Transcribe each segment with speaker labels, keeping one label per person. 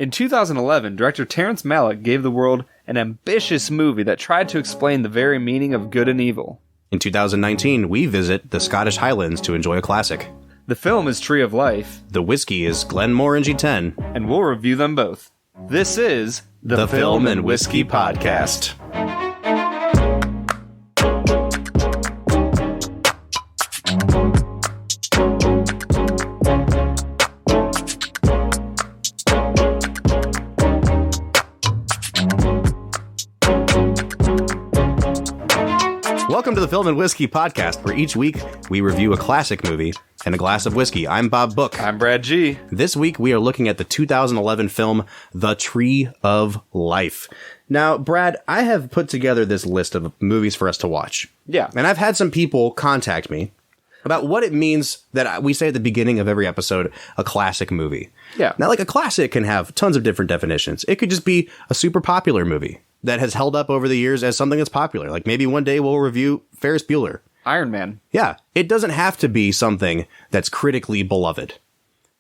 Speaker 1: In 2011, director Terrence Malick gave the world an ambitious movie that tried to explain the very meaning of good and evil.
Speaker 2: In 2019, we visit the Scottish Highlands to enjoy a classic.
Speaker 1: The film is Tree of Life.
Speaker 2: The whiskey is Glenmorangie 10.
Speaker 1: And we'll review them both. This is
Speaker 2: the Film and Whiskey Podcast. Welcome to the Film and Whiskey Podcast, where each week we review a classic movie and a glass of whiskey. I'm Bob Book.
Speaker 1: I'm Brad G.
Speaker 2: This week we are looking at the 2011 film, The Tree of Life. Now, Brad, I have put together this list of movies for us to watch.
Speaker 1: Yeah.
Speaker 2: And I've had some people contact me about what it means that we say at the beginning of every episode, a classic movie.
Speaker 1: Yeah.
Speaker 2: Now, like, a classic can have tons of different definitions. It could just be a super popular movie that has held up over the years as something that's popular. Like, maybe one day we'll review Ferris Bueller.
Speaker 1: Iron Man.
Speaker 2: Yeah. It doesn't have to be something that's critically beloved.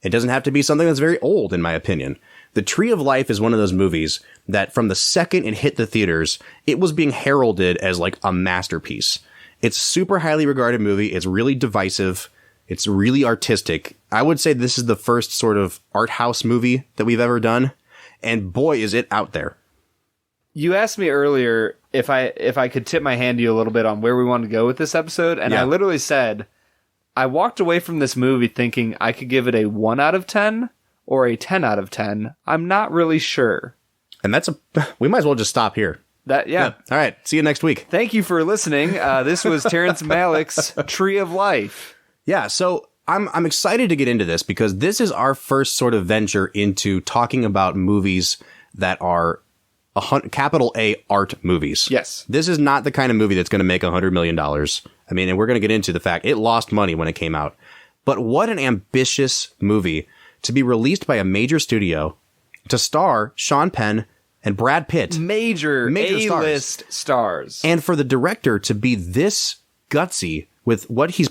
Speaker 2: It doesn't have to be something that's very old, in my opinion. The Tree of Life is one of those movies that from the second it hit the theaters, it was being heralded as like a masterpiece. It's a super highly regarded movie. It's really divisive. It's really artistic. I would say this is the first sort of art house movie that we've ever done. And boy, is it out there.
Speaker 1: You asked me earlier if I could tip my hand to you a little bit on where we wanted to go with this episode, and I literally said, I walked away from this movie thinking I could give it a 1 out of 10 or a 10 out of 10. I'm not really sure.
Speaker 2: And we might as well just stop here.
Speaker 1: Yeah.
Speaker 2: All right. See you next week.
Speaker 1: Thank you for listening. This was Terrence Malick's Tree of Life.
Speaker 2: Yeah. So I'm excited to get into this because this is our first sort of venture into talking about movies that are capital A art movies.
Speaker 1: Yes.
Speaker 2: This is not the kind of movie that's going to make $100 million. I mean, and we're going to get into the fact it lost money when it came out. But what an ambitious movie to be released by a major studio, to star Sean Penn and Brad Pitt.
Speaker 1: Major A-list stars.
Speaker 2: And for the director to be this gutsy with what he's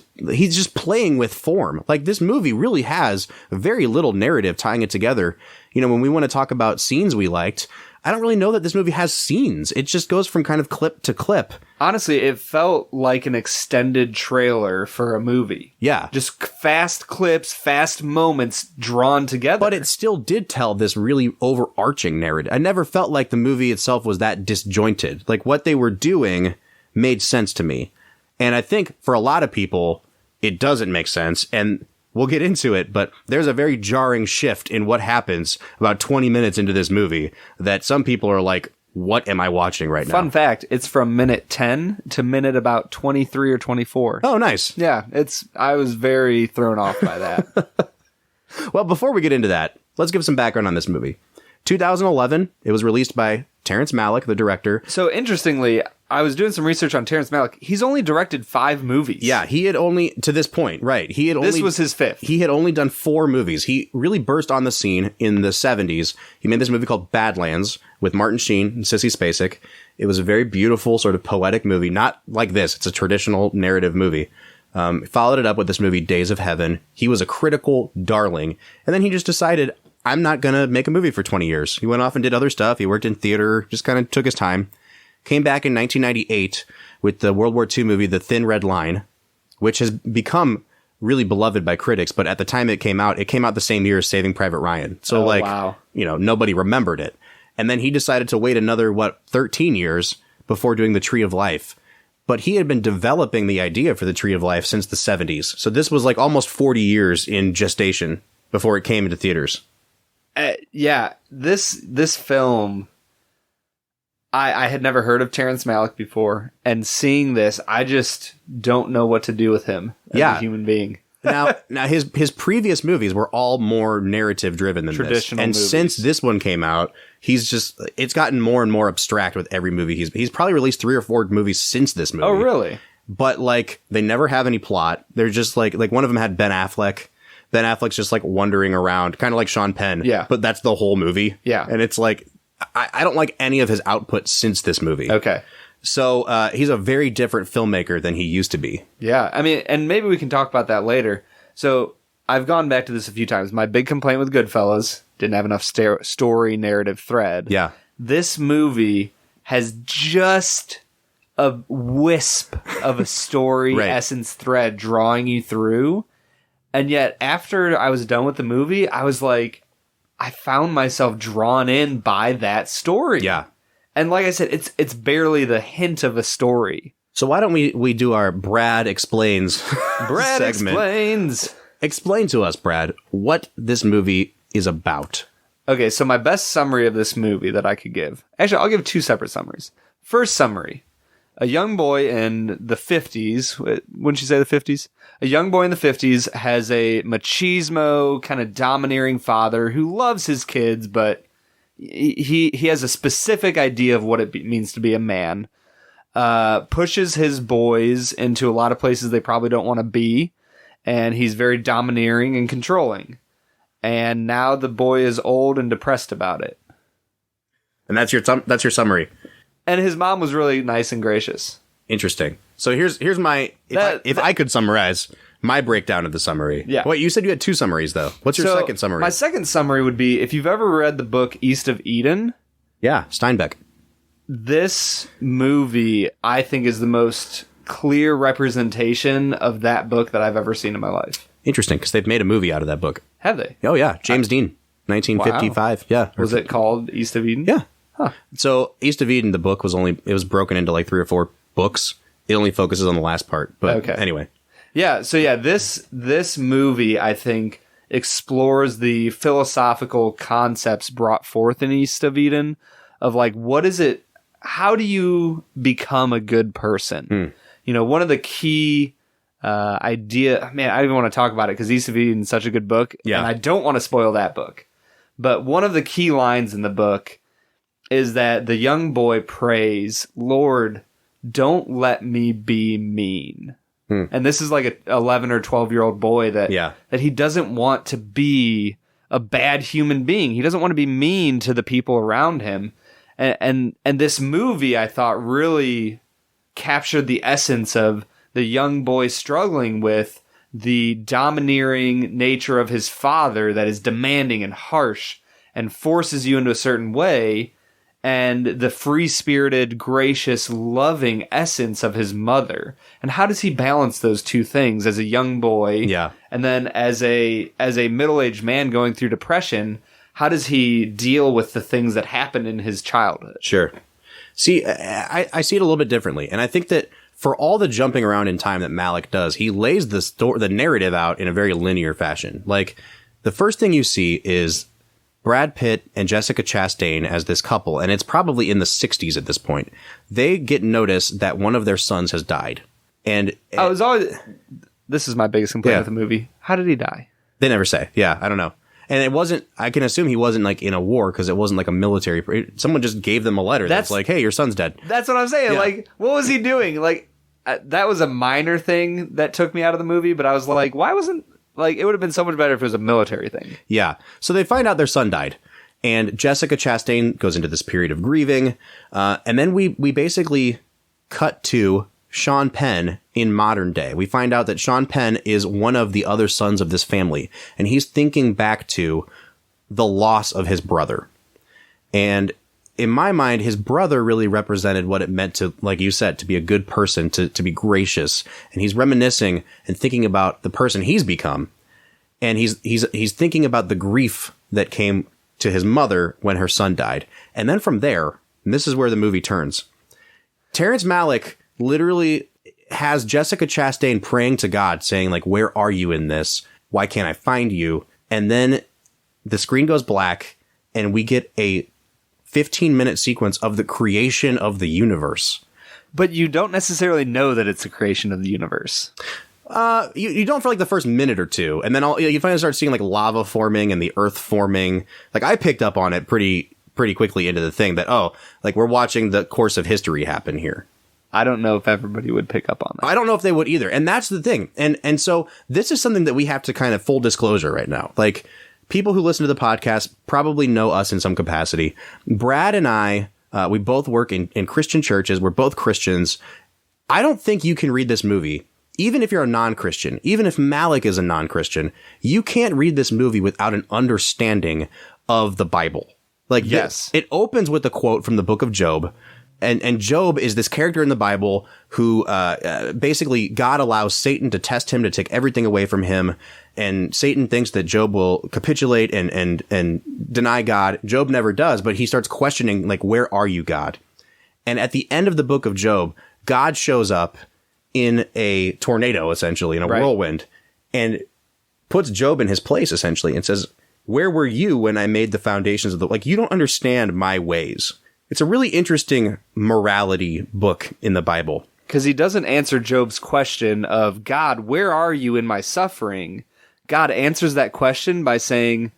Speaker 2: just playing with form. Like, this movie really has very little narrative tying it together. You know, when we want to talk about scenes we liked, I don't really know that this movie has scenes. It just goes from kind of clip to clip.
Speaker 1: Honestly, it felt like an extended trailer for a movie.
Speaker 2: Yeah.
Speaker 1: Just fast clips, fast moments drawn together.
Speaker 2: But it still did tell this really overarching narrative. I never felt like the movie itself was that disjointed. Like, what they were doing made sense to me. And I think for a lot of people, it doesn't make sense. And we'll get into it, but there's a very jarring shift in what happens about 20 minutes into this movie that some people are like, what am I watching right now?
Speaker 1: Fun fact, it's from minute 10 to minute about 23 or 24.
Speaker 2: Oh, nice.
Speaker 1: Yeah, I was very thrown off by that.
Speaker 2: Well, before we get into that, let's give some background on this movie. 2011, it was released by Terrence Malick, the director.
Speaker 1: So interestingly, I was doing some research on Terrence Malick. He's only directed 5 movies.
Speaker 2: Yeah, he had only, to this point, right.
Speaker 1: This was his 5th.
Speaker 2: He had only done 4 movies. He really burst on the scene in the 70s. He made this movie called Badlands with Martin Sheen and Sissy Spacek. It was a very beautiful, sort of poetic movie. Not like this. It's a traditional narrative movie. Followed it up with this movie, Days of Heaven. He was a critical darling. And then he just decided, I'm not going to make a movie for 20 years. He went off and did other stuff. He worked in theater, just kind of took his time. Came back in 1998 with the World War II movie, The Thin Red Line, which has become really beloved by critics. But at the time it came out the same year as Saving Private Ryan. So
Speaker 1: wow.
Speaker 2: You know, nobody remembered it. And then he decided to wait another, 13 years before doing The Tree of Life. But he had been developing the idea for The Tree of Life since the 70s. So this was like almost 40 years in gestation before it came into theaters.
Speaker 1: Yeah, this film, I had never heard of Terrence Malick before, and seeing this, I just don't know what to do with him as a human being.
Speaker 2: Now his previous movies were all more narrative driven than
Speaker 1: traditional
Speaker 2: this. And
Speaker 1: movies. Since
Speaker 2: this one came out, it's gotten more and more abstract with every movie. He's probably released 3 or 4 movies since this movie.
Speaker 1: Oh, really?
Speaker 2: But like, they never have any plot. They're just like one of them had Ben Affleck. Ben Affleck's just like wandering around, kind of like Sean Penn.
Speaker 1: Yeah.
Speaker 2: But that's the whole movie.
Speaker 1: Yeah.
Speaker 2: And it's like, I don't like any of his output since this movie.
Speaker 1: Okay.
Speaker 2: So he's a very different filmmaker than he used to be.
Speaker 1: Yeah. I mean, and maybe we can talk about that later. So I've gone back to this a few times. My big complaint with Goodfellas, didn't have enough story narrative thread.
Speaker 2: Yeah.
Speaker 1: This movie has just a wisp of a story essence thread drawing you through. And yet, after I was done with the movie, I was like, I found myself drawn in by that story.
Speaker 2: Yeah.
Speaker 1: And like I said, it's barely the hint of a story.
Speaker 2: So why don't we do our Brad Explains
Speaker 1: Brad
Speaker 2: segment.
Speaker 1: Explains.
Speaker 2: Explain to us, Brad, what this movie is about.
Speaker 1: Okay, so my best summary of this movie that I could give. Actually, I'll give two separate summaries. First summary. A young boy in the 50s, wouldn't you say the 50s? A young boy in the 50s has a machismo, kind of domineering father who loves his kids, but he has a specific idea of what it means to be a man. Pushes his boys into a lot of places they probably don't want to be, and he's very domineering and controlling. And now the boy is old and depressed about it.
Speaker 2: And that's your summary.
Speaker 1: And his mom was really nice and gracious.
Speaker 2: Interesting. So here's my if I could summarize my breakdown of the summary.
Speaker 1: Yeah.
Speaker 2: Wait, you said you had two summaries though. What's your second summary?
Speaker 1: My second summary would be, if you've ever read the book East of Eden.
Speaker 2: Yeah, Steinbeck.
Speaker 1: This movie, I think, is the most clear representation of that book that I've ever seen in my life.
Speaker 2: Interesting, because they've made a movie out of that book.
Speaker 1: Have they?
Speaker 2: Oh yeah, James Dean, 1955. Wow. Yeah.
Speaker 1: Was it called East of Eden?
Speaker 2: Yeah. Huh. So East of Eden, the book was broken into like 3 or 4 books. It only focuses on the last part. But anyway.
Speaker 1: Yeah. So yeah, this movie, I think, explores the philosophical concepts brought forth in East of Eden of like, what is it? How do you become a good person? You know, one of the key idea, man, I don't even want to talk about it because East of Eden is such a good book.
Speaker 2: Yeah.
Speaker 1: And I don't want to spoil that book. But one of the key lines in the book is that the young boy prays, Lord, don't let me be mean. And this is like an 11 or 12-year-old boy that he doesn't want to be a bad human being. He doesn't want to be mean to the people around him. And this movie, I thought, really captured the essence of the young boy struggling with the domineering nature of his father that is demanding and harsh and forces you into a certain way, and the free-spirited, gracious, loving essence of his mother. And how does he balance those two things as a young boy?
Speaker 2: Yeah.
Speaker 1: And then as a middle-aged man going through depression, how does he deal with the things that happened in his childhood?
Speaker 2: Sure. See, I see it a little bit differently. And I think that for all the jumping around in time that Malick does, he lays the narrative out in a very linear fashion. Like, the first thing you see is Brad Pitt and Jessica Chastain as this couple, and it's probably in the 60s at this point. They get notice that one of their sons has died. And
Speaker 1: this is my biggest complaint with the movie. How did he die?
Speaker 2: They never say. Yeah, I don't know. And it wasn't, I can assume he wasn't like in a war because it wasn't like a military. Someone just gave them a letter that's like, hey, your son's dead.
Speaker 1: That's what I'm saying. Yeah. Like, what was he doing? Like, that was a minor thing that took me out of the movie, but I was like, why wasn't, like, it would have been so much better if it was a military thing. Yeah.
Speaker 2: So they find out their son died. And Jessica Chastain goes into this period of grieving. And then we basically cut to Sean Penn in modern day. We find out that Sean Penn is one of the other sons of this family. And he's thinking back to the loss of his brother. And in my mind, his brother really represented what it meant to, like you said, to be a good person, to be gracious. And he's reminiscing and thinking about the person he's become. And he's thinking about the grief that came to his mother when her son died. And then from there, and this is where the movie turns, Terrence Malick literally has Jessica Chastain praying to God, saying, like, where are you in this? Why can't I find you? And then the screen goes black and we get a 15-minute sequence of the creation of the universe.
Speaker 1: But you don't necessarily know that it's a creation of the universe.
Speaker 2: You don't for like the first minute or two. And then you finally start seeing like lava forming and the earth forming. Like, I picked up on it pretty quickly into the thing that, oh, like we're watching the course of history happen here.
Speaker 1: I don't know if everybody would pick up on that.
Speaker 2: I don't know if they would either. And that's the thing. And so this is something that we have to kind of full disclosure right now. Like, people who listen to the podcast probably know us in some capacity. Brad and I, we both work in Christian churches. We're both Christians. I don't think you can read this movie, even if you're a non-Christian, even if Malick is a non-Christian, you can't read this movie without an understanding of the Bible. Like,
Speaker 1: yes,
Speaker 2: it opens with a quote from the book of Job. And Job is this character in the Bible who basically God allows Satan to test him, to take everything away from him. And Satan thinks that Job will capitulate and deny God. Job never does, but he starts questioning, like, where are you, God? And at the end of the book of Job, God shows up in a tornado, essentially, in a whirlwind, and puts Job in his place, essentially, and says, where were you when I made the foundations of the... Like, you don't understand my ways. It's a really interesting morality book in the Bible.
Speaker 1: Because he doesn't answer Job's question of, God, where are you in my suffering? God answers that question by saying,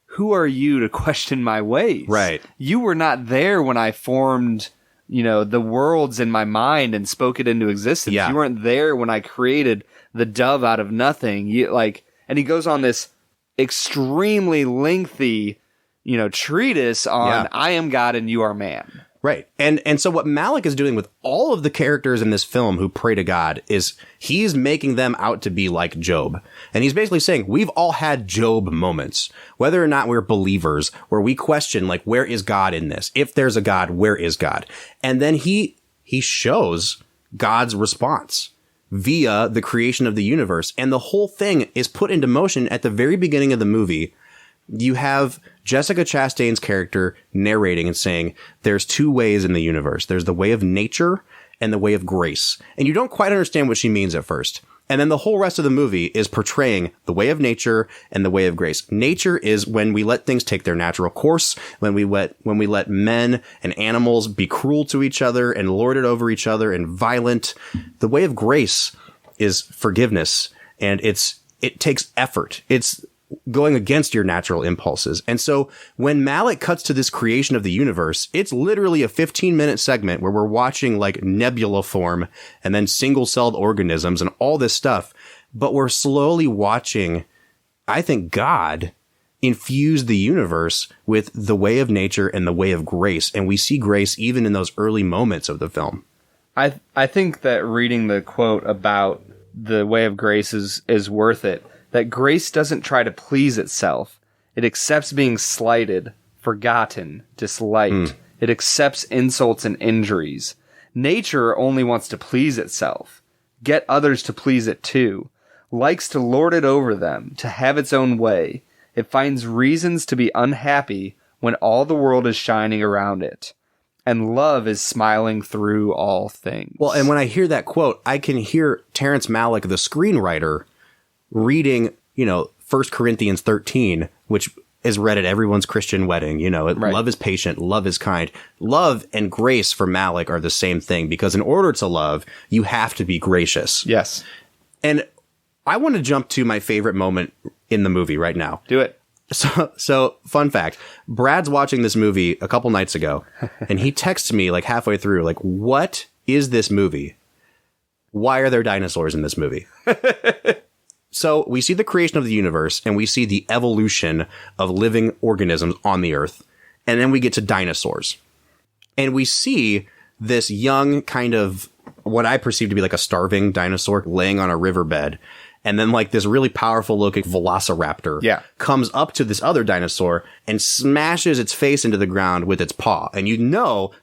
Speaker 1: who are you to question my ways?
Speaker 2: Right.
Speaker 1: You were not there when I formed, the worlds in my mind and spoke it into existence.
Speaker 2: Yeah.
Speaker 1: You weren't there when I created the dove out of nothing. And he goes on this extremely lengthy treatise on I am God and you are man.
Speaker 2: Right. And so what Malick is doing with all of the characters in this film who pray to God is he's making them out to be like Job. And he's basically saying we've all had Job moments, whether or not we're believers, where we question, like, where is God in this? If there's a God, where is God? And then he shows God's response via the creation of the universe. And the whole thing is put into motion at the very beginning of the movie. You have Jessica Chastain's character narrating and saying, there's two ways in the universe. There's the way of nature and the way of grace. And you don't quite understand what she means at first. And then the whole rest of the movie is portraying the way of nature and the way of grace. Nature is when we let things take their natural course, when we let men and animals be cruel to each other and lord it over each other and violent. The way of grace is forgiveness, and it takes effort. It's going against your natural impulses. And so when Malick cuts to this creation of the universe, it's literally a 15-minute segment where we're watching like nebula form and then single-celled organisms and all this stuff. But we're slowly watching, I think, God infuse the universe with the way of nature and the way of grace. And we see grace even in those early moments of the film.
Speaker 1: I think that reading the quote about the way of grace is worth it. That grace doesn't try to please itself. It accepts being slighted, forgotten, disliked. It accepts insults and injuries. Nature only wants to please itself, get others to please it too, likes to lord it over them, to have its own way. It finds reasons to be unhappy when all the world is shining around it. And love is smiling through all things.
Speaker 2: Well, and when I hear that quote, I can hear Terrence Malick, the screenwriter, reading, 1 Corinthians 13, which is read at everyone's Christian wedding. Right. Love is patient, love is kind. Love and grace for Malick are the same thing, because in order to love, you have to be gracious.
Speaker 1: Yes.
Speaker 2: And I want to jump to my favorite moment in the movie right now.
Speaker 1: Do it.
Speaker 2: So fun fact, Brad's watching this movie a couple nights ago, and he texts me like halfway through, like, what is this movie? Why are there dinosaurs in this movie? So we see the creation of the universe, and we see the evolution of living organisms on the earth. And then we get to dinosaurs. And we see this young kind of what I perceive to be like a starving dinosaur laying on a riverbed. And then like this really powerful looking velociraptor comes up to this other dinosaur and smashes its face into the ground with its paw. And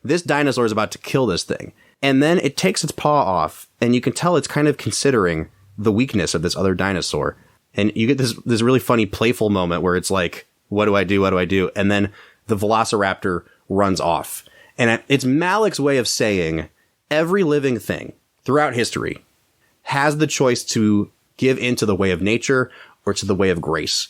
Speaker 2: this dinosaur is about to kill this thing. And then it takes its paw off, and you can tell it's kind of considering the weakness of this other dinosaur. And you get this really funny, playful moment where it's like, what do I do? What do I do? And then the velociraptor runs off. And it's Malick's way of saying every living thing throughout history has the choice to give into the way of nature or to the way of grace.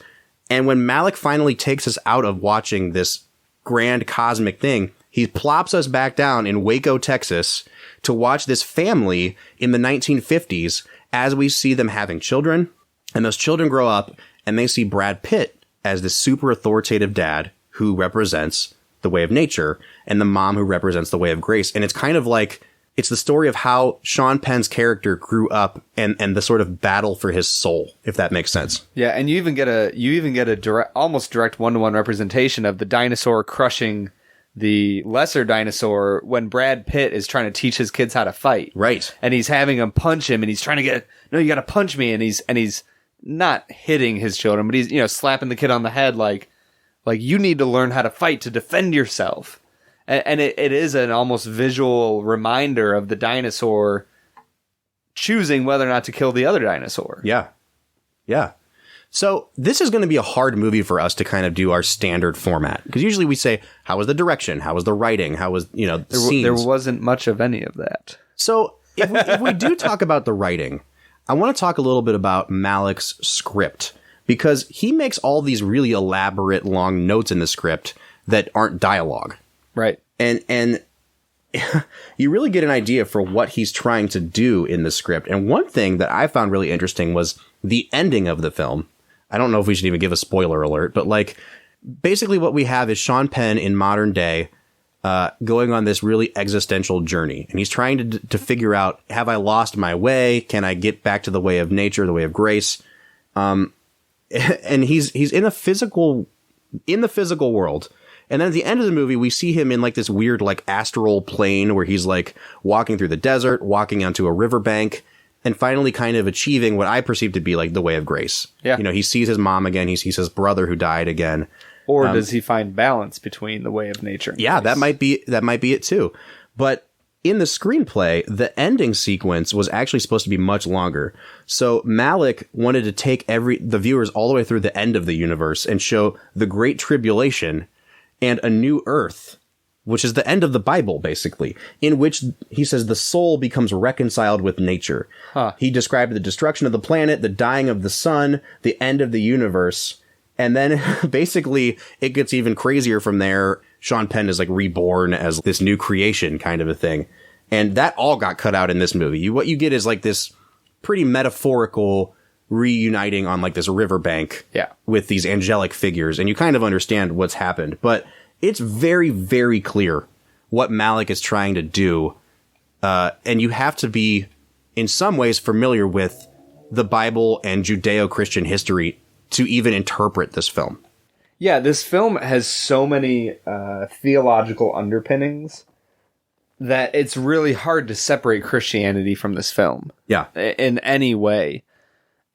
Speaker 2: And when Malick finally takes us out of watching this grand cosmic thing, he plops us back down in Waco, Texas, to watch this family in the 1950s as we see them having children. And those children grow up and they see Brad Pitt as this super authoritative dad who represents the way of nature, and the mom who represents the way of grace. And it's kind of like, it's the story of how Sean Penn's character grew up and the sort of battle for his soul, if that makes sense.
Speaker 1: Yeah, and you even get a direct, almost direct one-to-one representation of the dinosaur crushing the lesser dinosaur when Brad Pitt is trying to teach his kids how to fight.
Speaker 2: Right.
Speaker 1: And he's having them punch him and he's trying to get, no, you got to punch me. And he's not hitting his children, but he's, slapping the kid on the head like you need to learn how to fight to defend yourself. And it is an almost visual reminder of the dinosaur choosing whether or not to kill the other dinosaur.
Speaker 2: Yeah. Yeah. So this is going to be a hard movie for us to kind of do our standard format. Because usually we say, how was the direction? How was the writing? How was, the scenes?
Speaker 1: There wasn't much of any of that.
Speaker 2: So if we do talk about the writing, I want to talk a little bit about Malick's script. Because he makes all these really elaborate long notes in the script that aren't dialogue.
Speaker 1: Right.
Speaker 2: And you really get an idea for what he's trying to do in the script. And one thing that I found really interesting was the ending of the film. I don't know if we should even give a spoiler alert, but basically what we have is Sean Penn in modern day going on this really existential journey. And he's trying to figure out, have I lost my way? Can I get back to the way of nature, the way of grace? And he's in the physical world. And then at the end of the movie, we see him in this weird astral plane where he's walking through the desert, walking onto a riverbank, and finally kind of achieving what I perceive to be the way of grace.
Speaker 1: Yeah.
Speaker 2: He sees his mom again. He sees his brother who died again.
Speaker 1: Or does he find balance between the way of nature and
Speaker 2: grace? That might be it too. But in the screenplay, the ending sequence was actually supposed to be much longer. So Malick wanted to take the viewers all the way through the end of the universe and show the Great Tribulation and a new earth, which is the end of the Bible, basically, in which he says the soul becomes reconciled with nature.
Speaker 1: Huh.
Speaker 2: He described the destruction of the planet, the dying of the sun, the end of the universe. And then basically it gets even crazier from there. Sean Penn is reborn as this new creation kind of a thing. And that all got cut out in this movie. What you get is this pretty metaphorical reuniting on this riverbank with these angelic figures, and you kind of understand what's happened. But it's very, very clear what Malick is trying to do, and you have to be, in some ways, familiar with the Bible and Judeo-Christian history to even interpret this film.
Speaker 1: Yeah, this film has so many theological underpinnings that it's really hard to separate Christianity from this film.
Speaker 2: Yeah.
Speaker 1: In any way.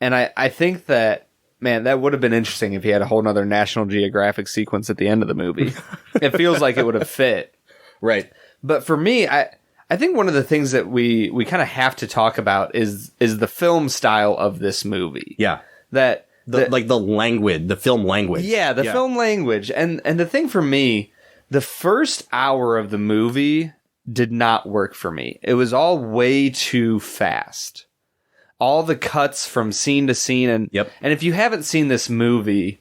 Speaker 1: And I think that, man, that would have been interesting if he had a whole nother National Geographic sequence at the end of the movie. It feels like it would have fit.
Speaker 2: Right.
Speaker 1: But for me, I think one of the things that we kind of have to talk about is the film style of this movie.
Speaker 2: Yeah.
Speaker 1: That
Speaker 2: the language, the film language.
Speaker 1: Yeah, the film language. And the thing for me, the first hour of the movie did not work for me. It was all way too fast. All the cuts from scene to scene. And if you haven't seen this movie,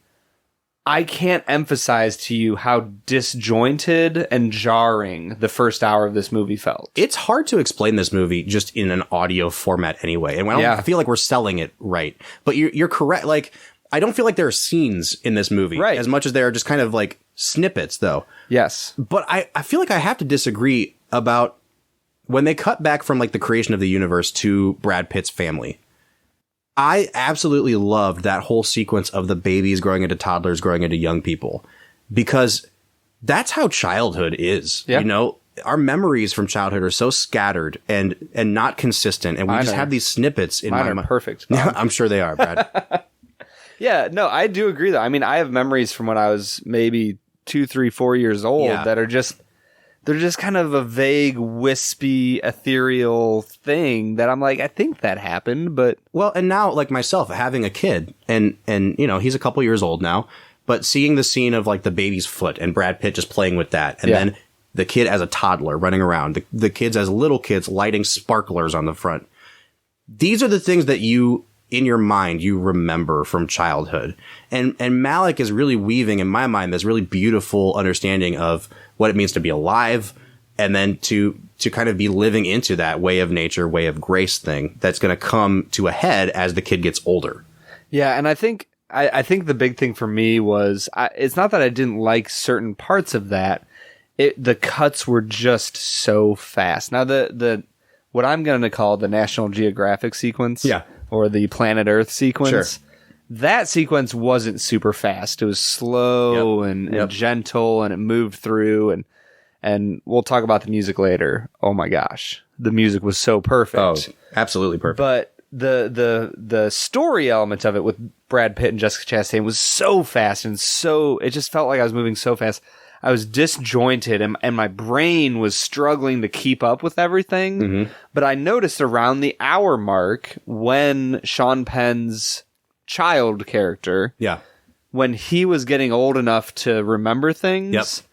Speaker 1: I can't emphasize to you how disjointed and jarring the first hour of this movie felt.
Speaker 2: It's hard to explain this movie just in an audio format anyway. And I feel like we're selling it right. But you're correct. I don't feel like there are scenes in this movie as much as there are just kind of snippets, though.
Speaker 1: Yes.
Speaker 2: But I feel like I have to disagree about when they cut back from the creation of the universe to Brad Pitt's family. I absolutely loved that whole sequence of the babies growing into toddlers, growing into young people, because that's how childhood is.
Speaker 1: Yeah.
Speaker 2: Our memories from childhood are so scattered and not consistent, and we just have these snippets in my mind.
Speaker 1: Mine are perfect.
Speaker 2: I'm sure they are, Brad.
Speaker 1: Yeah, no, I do agree, though. I mean, I have memories from when I was maybe 2, 3, 4 years old that are they're just kind of a vague, wispy, ethereal thing that I'm I think that happened, but...
Speaker 2: Well, and now, myself, having a kid, and he's a couple years old now, but seeing the scene of, the baby's foot and Brad Pitt just playing with that, and then the kid as a toddler running around, the kids as little kids lighting sparklers on the front. These are the things that in your mind, you remember from childhood. And Malick is really weaving, in my mind, this really beautiful understanding of what it means to be alive, and then to kind of be living into that way of nature, way of grace thing that's going to come to a head as the kid gets older.
Speaker 1: Yeah, and I think the big thing for me was, it's not that I didn't like certain parts of that. The cuts were just so fast. Now, the what I'm going to call the National Geographic sequence, or the Planet Earth sequence, that sequence wasn't super fast. It was slow and gentle, and it moved through. And And we'll talk about the music later. Oh my gosh. The music was so perfect.
Speaker 2: Oh, absolutely perfect.
Speaker 1: But the story element of it with Brad Pitt and Jessica Chastain was so fast and it just felt like I was moving so fast. I was disjointed and my brain was struggling to keep up with everything. Mm-hmm. But I noticed around the hour mark when Sean Penn's child character, when he was getting old enough to remember things,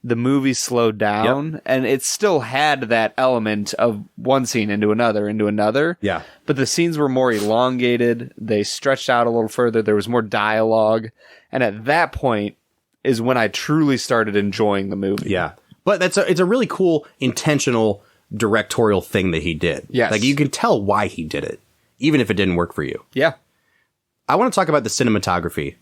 Speaker 1: the movie slowed down and it still had that element of one scene into another.
Speaker 2: Yeah.
Speaker 1: But the scenes were more elongated. They stretched out a little further. There was more dialogue. And at that point is when I truly started enjoying the movie.
Speaker 2: Yeah. But it's a really cool, intentional directorial thing that he did.
Speaker 1: Yes.
Speaker 2: Like you can tell why he did it, even if it didn't work for you.
Speaker 1: Yeah.
Speaker 2: I want to talk about the cinematography.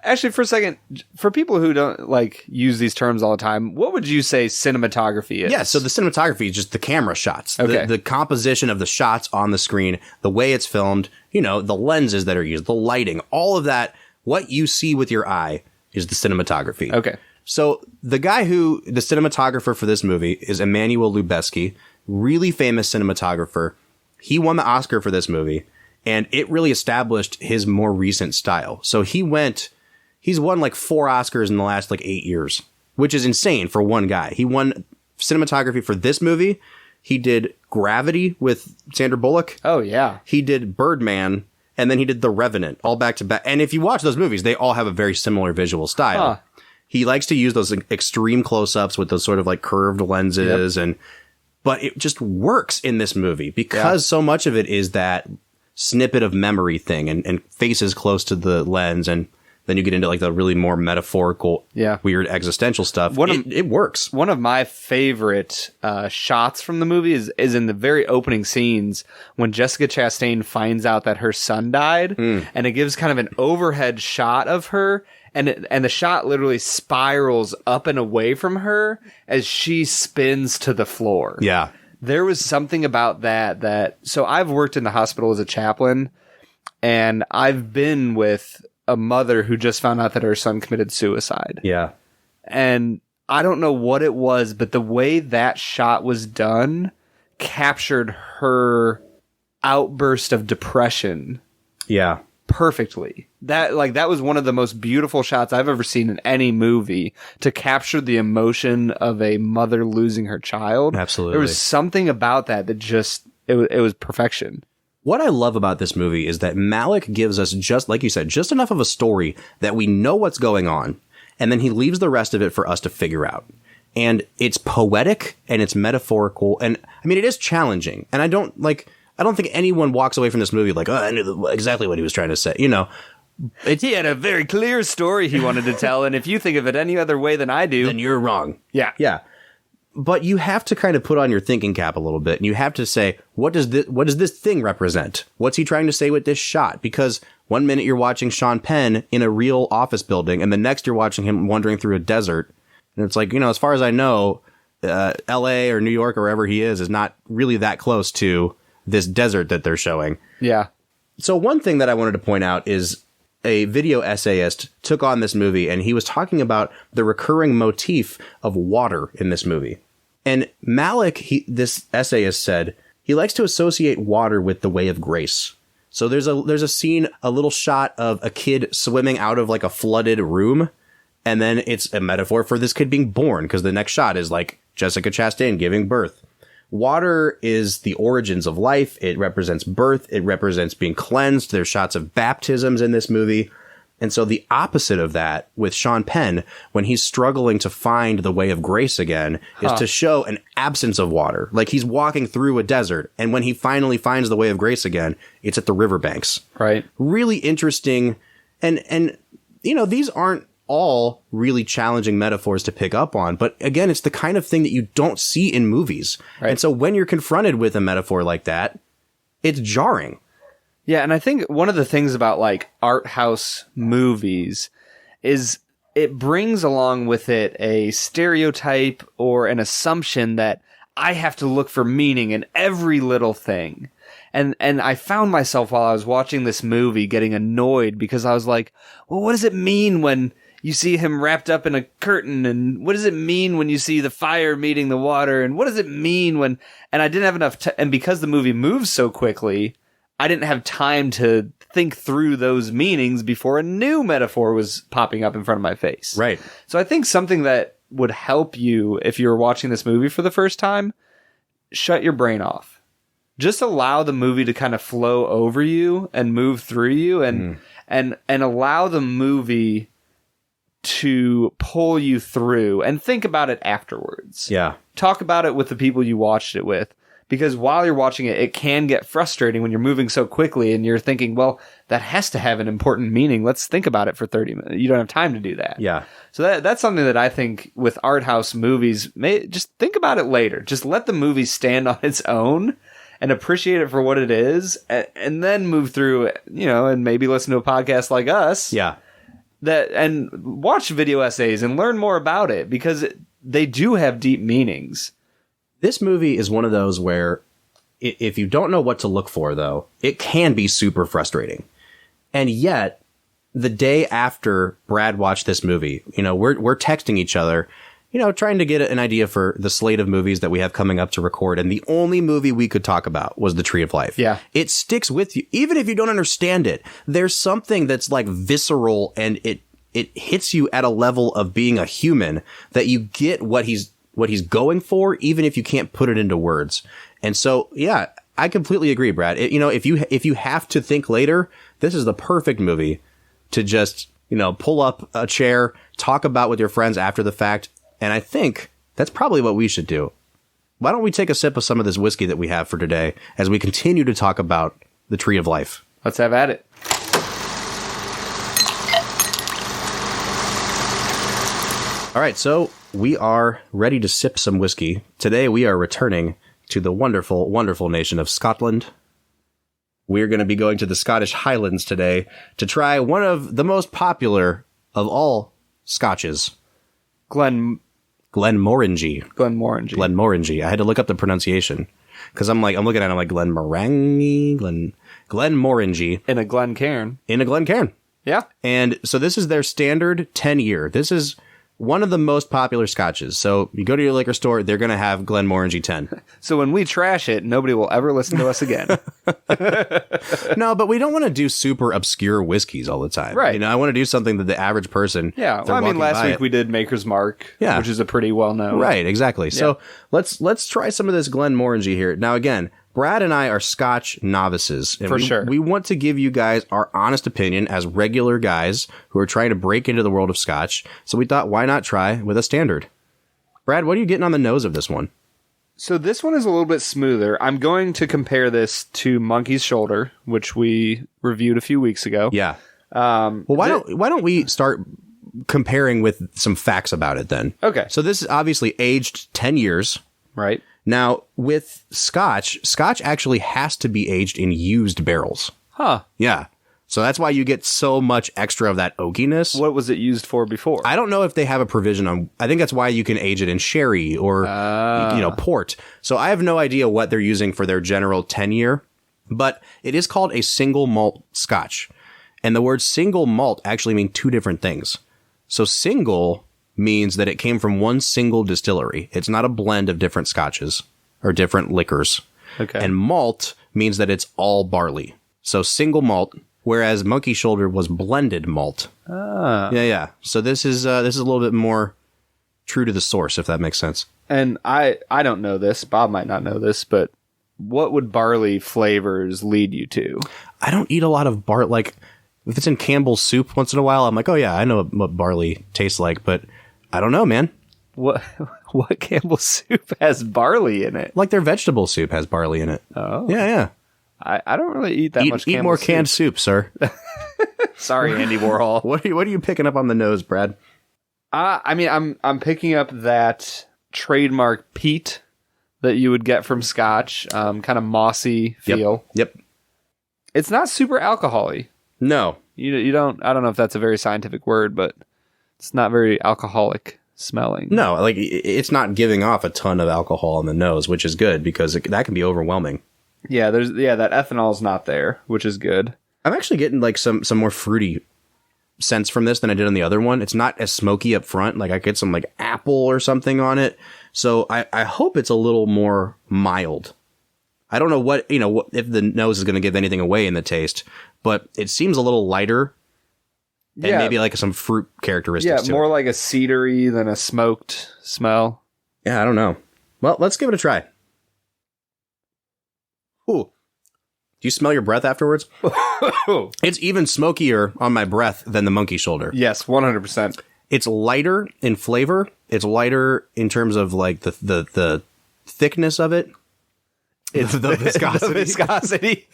Speaker 1: Actually, for a second, for people who don't use these terms all the time, what would you say cinematography is?
Speaker 2: Yeah, so the cinematography is just the camera shots, the composition of the shots on the screen, the way it's filmed, the lenses that are used, the lighting, all of that. What you see with your eye is the cinematography.
Speaker 1: Okay.
Speaker 2: So the cinematographer for this movie is Emmanuel Lubezki, really famous cinematographer. He won the Oscar for this movie. And it really established his more recent style. So he's won 4 Oscars in the last 8 years, which is insane for one guy. He won cinematography for this movie. He did Gravity with Sandra Bullock.
Speaker 1: Oh, yeah.
Speaker 2: He did Birdman, and then he did The Revenant, all back to back. And if you watch those movies, they all have a very similar visual style. Huh. He likes to use those extreme close-ups with those sort of curved lenses, but it just works in this movie because so much of it is that snippet of memory thing and faces close to the lens, and then you get into the really more metaphorical, weird existential stuff. It works.
Speaker 1: One of my favorite shots from the movie is in the very opening scenes when Jessica Chastain finds out that her son died, and it gives kind of an overhead shot of her, and the shot literally spirals up and away from her as she spins to the floor.
Speaker 2: Yeah.
Speaker 1: There was something about that. So I've worked in the hospital as a chaplain, and I've been with a mother who just found out that her son committed suicide.
Speaker 2: Yeah.
Speaker 1: And I don't know what it was, but the way that shot was done captured her outburst of depression.
Speaker 2: Yeah.
Speaker 1: Perfectly. That was one of the most beautiful shots I've ever seen in any movie to capture the emotion of a mother losing her child.
Speaker 2: Absolutely.
Speaker 1: There was something about that just it was perfection.
Speaker 2: What I love about this movie is that Malick gives us, just like you said, just enough of a story that we know what's going on, and then he leaves the rest of it for us to figure out. And it's poetic and it's metaphorical, and I mean it is challenging. And I don't think anyone walks away from this movie I knew exactly what he was trying to say.
Speaker 1: He had a very clear story he wanted to tell, and if you think of it any other way than I do,
Speaker 2: then you're wrong.
Speaker 1: Yeah.
Speaker 2: Yeah. But you have to kind of put on your thinking cap a little bit, and you have to say, what does this thing represent? What's he trying to say with this shot? Because one minute you're watching Sean Penn in a real office building, and the next you're watching him wandering through a desert. And it's as far as I know, LA or New York or wherever he is not really that close to this desert that they're showing.
Speaker 1: Yeah.
Speaker 2: So one thing that I wanted to point out is a video essayist took on this movie, and he was talking about the recurring motif of water in this movie. And Malick, this essayist said, he likes to associate water with the way of grace. So there's a scene, a little shot of a kid swimming out of a flooded room, and then it's a metaphor for this kid being born, because the next shot is Jessica Chastain giving birth. Water is the origins of life. It represents birth. It represents being cleansed. There's shots of baptisms in this movie. And so the opposite of that with Sean Penn, when he's struggling to find the way of grace again, is to show an absence of water. He's walking through a desert, and when he finally finds the way of grace again, it's at the riverbanks.
Speaker 1: Right. Really
Speaker 2: interesting. And these aren't all really challenging metaphors to pick up on. But again, it's the kind of thing that you don't see in movies. Right. And so when you're confronted with a metaphor like that, it's jarring.
Speaker 1: Yeah, and I think one of the things about art house movies is it brings along with it a stereotype or an assumption that I have to look for meaning in every little thing. And I found myself while I was watching this movie getting annoyed because I was like, well, what does it mean when you see him wrapped up in a curtain, and what does it mean when you see the fire meeting the water, and what does it mean when, and I didn't have enough and because the movie moves so quickly, I didn't have time to think through those meanings before a new metaphor was popping up in front of my face.
Speaker 2: Right.
Speaker 1: So I think something that would help you if you're watching this movie for the first time, shut your brain off. Just allow the movie to kind of flow over you and move through you, and allow the movie to pull you through, and think about it afterwards.
Speaker 2: Yeah.
Speaker 1: Talk about it with the people you watched it with, because while you're watching it, it can get frustrating when you're moving so quickly and you're thinking, well, that has to have an important meaning. Let's think about it for 30 minutes. You don't have time to do that.
Speaker 2: Yeah.
Speaker 1: So that's something that I think with art house movies, just think about it later. Just let the movie stand on its own and appreciate it for what it is, and then move through it, and maybe listen to a podcast like us.
Speaker 2: Yeah.
Speaker 1: And watch video essays and learn more about it, because they do have deep meanings.
Speaker 2: This movie is one of those where if you don't know what to look for, though, it can be super frustrating. And yet, the day after Brad watched this movie, we're texting each other, trying to get an idea for the slate of movies that we have coming up to record. And the only movie we could talk about was The Tree of Life.
Speaker 1: Yeah.
Speaker 2: It sticks with you. Even if you don't understand it, there's something that's like visceral, and it hits you at a level of being a human that you get what he's going for, even if you can't put it into words. And so, yeah, I completely agree, Brad. If you have to think later, this is the perfect movie to just, pull up a chair, talk about with your friends after the fact. And I think that's probably what we should do. Why don't we take a sip of some of this whiskey that we have for today as we continue to talk about The Tree of Life?
Speaker 1: Let's have at it.
Speaker 2: All right, so we are ready to sip some whiskey. Today we are returning to the wonderful, wonderful nation of Scotland. We're going to be going to the Scottish Highlands today to try one of the most popular of all Scotches. Glenmorangie. I had to look up the pronunciation because I'm looking at it, I'm like Glenmorangie, Glenmorangie.
Speaker 1: In a Glencairn.
Speaker 2: Yeah. And so this is their standard 10-year. This is one of the most popular scotches. So you go to your liquor store, they're going to have Glenmorangie 10.
Speaker 1: So when we trash it, nobody will ever listen to us again.
Speaker 2: No, but we don't want to do super obscure whiskeys all the time.
Speaker 1: Right.
Speaker 2: I want to do something that the average person...
Speaker 1: Yeah. Well, last week we did Maker's Mark, which is a pretty well-known...
Speaker 2: Right, exactly. Yeah. So let's try some of this Glenmorangie here. Now, again, Brad and I are Scotch novices. And
Speaker 1: sure.
Speaker 2: We want to give you guys our honest opinion as regular guys who are trying to break into the world of Scotch. So we thought, why not try with a standard? Brad, what are you getting on the nose of this one?
Speaker 1: So this one is a little bit smoother. I'm going to compare this to Monkey's Shoulder, which we reviewed a few weeks ago.
Speaker 2: Yeah. Well, why don't we start comparing with some facts about it then?
Speaker 1: Okay.
Speaker 2: So this is obviously aged 10 years.
Speaker 1: Right.
Speaker 2: Now, with Scotch actually has to be aged in used barrels.
Speaker 1: Huh.
Speaker 2: Yeah. So that's why you get so much extra of that oakiness.
Speaker 1: What was it used for before?
Speaker 2: I don't know if they have a provision on... I think that's why you can age it in sherry or, port. So I have no idea what they're using for their general 10-year, but it is called a single malt Scotch. And the word single malt actually means two different things. So single means that it came from one single distillery. It's not a blend of different scotches or different liquors.
Speaker 1: Okay.
Speaker 2: And malt means that it's all barley. So single malt, whereas Monkey Shoulder was blended malt.
Speaker 1: Ah.
Speaker 2: Yeah. So this is a little bit more true to the source, if that makes sense.
Speaker 1: And I don't know this. Bob might not know this, but what would barley flavors lead you to? I
Speaker 2: don't eat a lot of barley. Like, if it's in Campbell's soup once in a while, I'm like, oh yeah, I know what barley tastes like, but I don't know, man.
Speaker 1: What Campbell's soup has barley in it?
Speaker 2: Like their vegetable soup has barley in it.
Speaker 1: Oh.
Speaker 2: Yeah.
Speaker 1: I don't really eat that much Campbell's
Speaker 2: Eat more canned soup, sir.
Speaker 1: Sorry, Andy Warhol.
Speaker 2: What are you picking up on the nose, Brad?
Speaker 1: I'm picking up that trademark peat that you would get from Scotch, kind of mossy feel.
Speaker 2: Yep.
Speaker 1: It's not super alcohol-y.
Speaker 2: No.
Speaker 1: You don't, I don't know if that's a very scientific word, but it's not very alcoholic smelling.
Speaker 2: No, like it's not giving off a ton of alcohol on the nose, which is good because that can be overwhelming.
Speaker 1: Yeah, that ethanol is not there, which is good.
Speaker 2: I'm actually getting like some more fruity sense from this than I did on the other one. It's not as smoky up front. Like I get some like apple or something on it. So I hope it's a little more mild. I don't know what if the nose is going to give anything away in the taste, but it seems a little lighter and maybe like some fruit characteristics.
Speaker 1: Yeah, more like a cedary than a smoked smell.
Speaker 2: Yeah, I don't know. Well, let's give it a try. Ooh. Do you smell your breath afterwards? It's even smokier on my breath than the monkey shoulder.
Speaker 1: Yes, 100%.
Speaker 2: It's lighter in flavor. It's lighter in terms of like the thickness of it. It's the viscosity.
Speaker 1: The viscosity.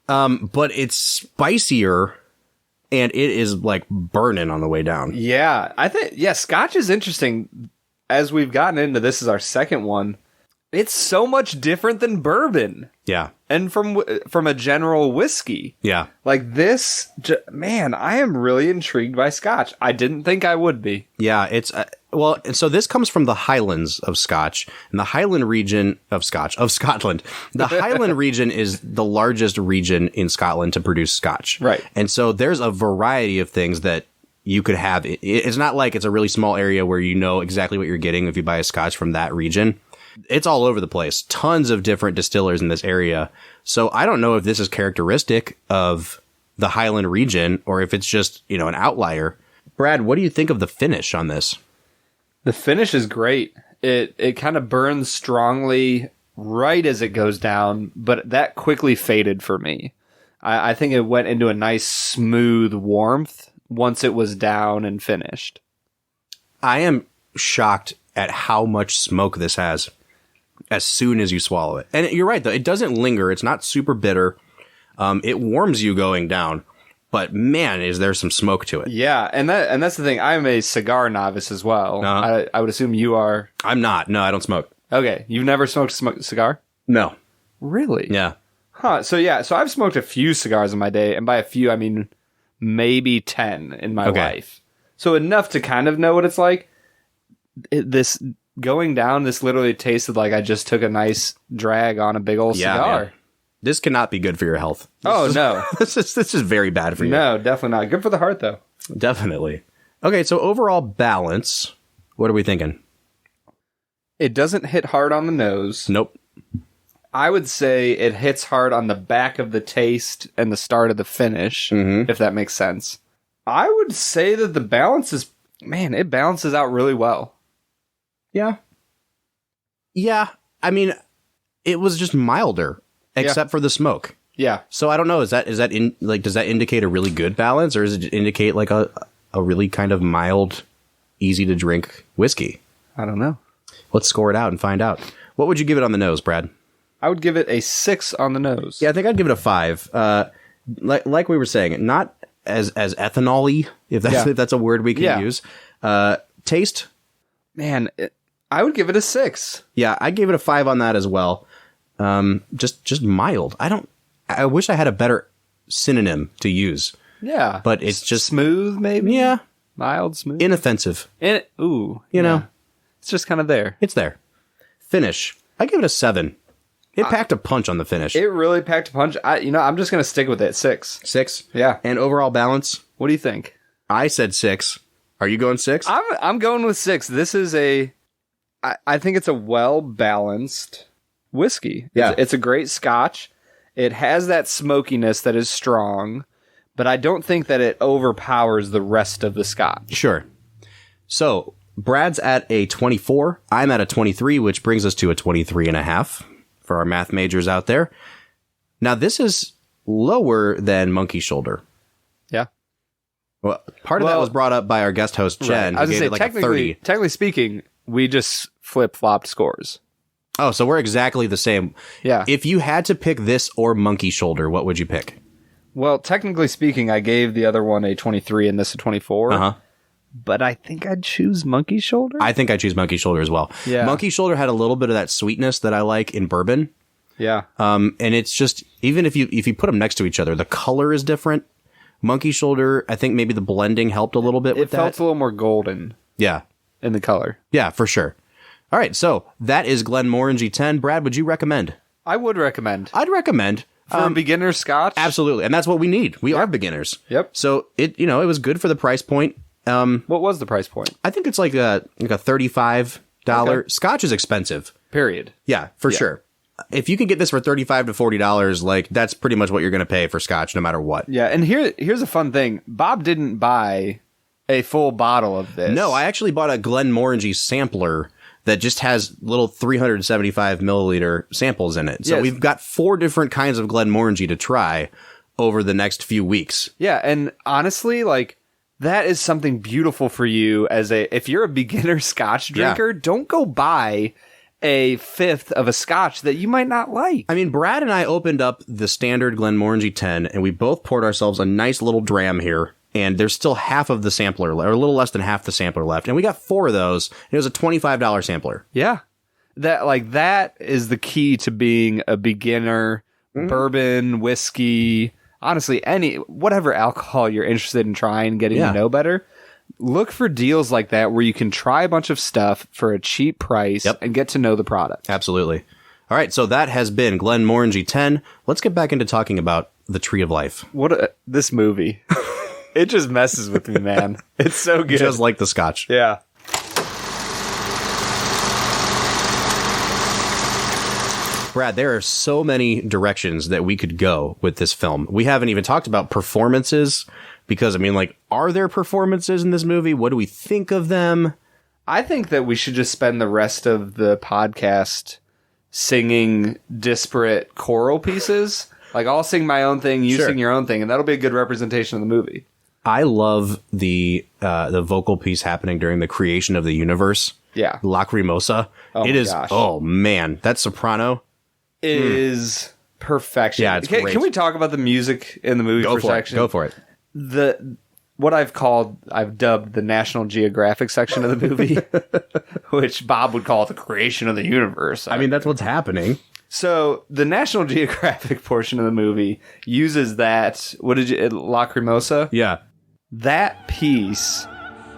Speaker 2: But it's spicier and it is like burning on the way down.
Speaker 1: Yeah, I think, Scotch is interesting. As we've gotten into this is our second one. It's so much different than bourbon.
Speaker 2: Yeah.
Speaker 1: And from a general whiskey.
Speaker 2: Yeah.
Speaker 1: Like this, man, I am really intrigued by Scotch. I didn't think I would be.
Speaker 2: Yeah, it's, well, and so this comes from the Highlands of Scotch, and the Highland region of Scotland. The Highland region is the largest region in Scotland to produce Scotch.
Speaker 1: Right.
Speaker 2: And so there's a variety of things that you could have. It's not like it's a really small area where you know exactly what you're getting if you buy a Scotch from that region. It's all over the place. Tons of different distillers in this area. So I don't know if this is characteristic of the Highland region or if it's just, an outlier. Brad, what do you think of the finish on this?
Speaker 1: The finish is great. It kind of burns strongly right as it goes down, but that quickly faded for me. I think it went into a nice smooth warmth once it was down and finished.
Speaker 2: I am shocked at how much smoke this has as soon as you swallow it. And you're right, though. It doesn't linger. It's not super bitter. It warms you going down. But man, is there some smoke to it.
Speaker 1: Yeah, and that's the thing. I'm a cigar novice as well.
Speaker 2: Uh-huh.
Speaker 1: I would assume you are.
Speaker 2: I'm not. No, I don't smoke.
Speaker 1: Okay. You've never smoked a cigar?
Speaker 2: No.
Speaker 1: Really?
Speaker 2: Yeah.
Speaker 1: Huh. So I've smoked a few cigars in my day. And by a few, I mean maybe 10 in my life. So enough to kind of know what it's like. This going down, this literally tasted like I just took a nice drag on a big old cigar.
Speaker 2: Man. This cannot be good for your health.
Speaker 1: No.
Speaker 2: This is very bad for you.
Speaker 1: No, definitely not. Good for the heart, though.
Speaker 2: Definitely. Okay, so overall balance, what are we thinking?
Speaker 1: It doesn't hit hard on the nose.
Speaker 2: Nope.
Speaker 1: I would say it hits hard on the back of the taste and the start of the finish, if that makes sense. I would say that the balance is, it balances out really well.
Speaker 2: Yeah. Yeah. I mean, it was just milder, except for the smoke.
Speaker 1: Yeah.
Speaker 2: So I don't know. Does that indicate a really good balance, or does it indicate like a really kind of mild, easy to drink whiskey?
Speaker 1: I don't know.
Speaker 2: Let's score it out and find out. What would you give it on the nose, Brad?
Speaker 1: I would give it a 6 on the nose.
Speaker 2: Yeah, I think I'd give it a 5. Like we were saying, not as ethanol-y, if that's a word we can use. Taste?
Speaker 1: Man, I would give it a 6.
Speaker 2: Yeah, I gave it a 5 on that as well. Just mild. I wish I had a better synonym to use.
Speaker 1: Yeah.
Speaker 2: But it's just
Speaker 1: smooth, maybe?
Speaker 2: Yeah.
Speaker 1: Mild, smooth.
Speaker 2: Inoffensive.
Speaker 1: Ooh.
Speaker 2: You know?
Speaker 1: It's just kind of there.
Speaker 2: It's there. Finish. I give it a 7. It packed a punch on the finish.
Speaker 1: It really packed a punch. I'm just going to stick with it. 6.
Speaker 2: 6?
Speaker 1: Yeah.
Speaker 2: And overall balance?
Speaker 1: What do you think?
Speaker 2: I said 6. Are you going 6?
Speaker 1: I'm going with 6. This is I think it's a well-balanced whiskey.
Speaker 2: Yeah.
Speaker 1: It's a great Scotch. It has that smokiness that is strong, but I don't think that it overpowers the rest of the Scotch.
Speaker 2: Sure. So, Brad's at a 24. I'm at a 23, which brings us to a 23.5 for our math majors out there. Now, this is lower than Monkey Shoulder.
Speaker 1: Yeah.
Speaker 2: Well, part of that was brought up by our guest host, Jen.
Speaker 1: Right. I was going to say,
Speaker 2: like a 30.
Speaker 1: Technically speaking, we just flip-flopped scores.
Speaker 2: Oh, so we're exactly the same.
Speaker 1: Yeah.
Speaker 2: If you had to pick this or Monkey Shoulder, what would you pick?
Speaker 1: Well, technically speaking, I gave the other one a 23 and this a 24.
Speaker 2: Uh-huh.
Speaker 1: But I think I'd choose Monkey Shoulder.
Speaker 2: I think I'd choose Monkey Shoulder as well.
Speaker 1: Yeah.
Speaker 2: Monkey Shoulder had a little bit of that sweetness that I like in bourbon.
Speaker 1: Yeah.
Speaker 2: And it's just, even if you put them next to each other, the color is different. Monkey Shoulder, I think maybe the blending helped a little bit with that.
Speaker 1: It felt a little more golden.
Speaker 2: Yeah.
Speaker 1: In the color.
Speaker 2: Yeah, for sure. All right, so that is Glenmorangie 10. Brad, would you recommend?
Speaker 1: I would recommend.
Speaker 2: I'd recommend.
Speaker 1: For a beginner Scotch?
Speaker 2: Absolutely. And that's what we need. We are beginners.
Speaker 1: Yep.
Speaker 2: So it was good for the price point.
Speaker 1: What was the price point?
Speaker 2: I think it's like a $35. Okay. Scotch is expensive.
Speaker 1: Period.
Speaker 2: Yeah, for sure. If you can get this for $35 to $40, like that's pretty much what you're going to pay for Scotch no matter what.
Speaker 1: Yeah, and here's a fun thing. Bob didn't buy a full bottle of this.
Speaker 2: No, I actually bought a Glenmorangie sampler that just has little 375 milliliter samples in it. So we've got 4 different kinds of Glenmorangie to try over the next few weeks.
Speaker 1: Yeah, and honestly, like that is something beautiful for you if you're a beginner Scotch drinker, don't go buy a fifth of a Scotch that you might not like.
Speaker 2: I mean, Brad and I opened up the standard Glenmorangie 10 and we both poured ourselves a nice little dram here. And there's still half of the sampler, or a little less than half the sampler left. And we got 4 of those. And it was a $25 sampler.
Speaker 1: Yeah. That is the key to being a beginner, bourbon, whiskey, honestly, whatever alcohol you're interested in trying, getting to know better. Look for deals like that where you can try a bunch of stuff for a cheap price and get to know the product.
Speaker 2: Absolutely. All right, so that has been Glenmorangie 10. Let's get back into talking about the Tree of Life.
Speaker 1: This movie. It just messes with me, man. It's so good.
Speaker 2: Just like the Scotch.
Speaker 1: Yeah.
Speaker 2: Brad, there are so many directions that we could go with this film. We haven't even talked about performances because, I mean, like, are there performances in this movie? What do we think of them?
Speaker 1: I think that we should just spend the rest of the podcast singing disparate choral pieces. Like, I'll sing my own thing, you sing your own thing, and that'll be a good representation of the movie.
Speaker 2: I love the vocal piece happening during the creation of the universe.
Speaker 1: Yeah.
Speaker 2: Lacrimosa. Gosh. Oh, man. That soprano
Speaker 1: is perfection.
Speaker 2: Yeah, it's great.
Speaker 1: Can we talk about the music in the movie section?
Speaker 2: Go for it.
Speaker 1: What I've dubbed the National Geographic section of the movie, which Bob would call the creation of the universe.
Speaker 2: I mean, that's what's happening.
Speaker 1: So the National Geographic portion of the movie uses that. Lacrimosa?
Speaker 2: Yeah.
Speaker 1: That piece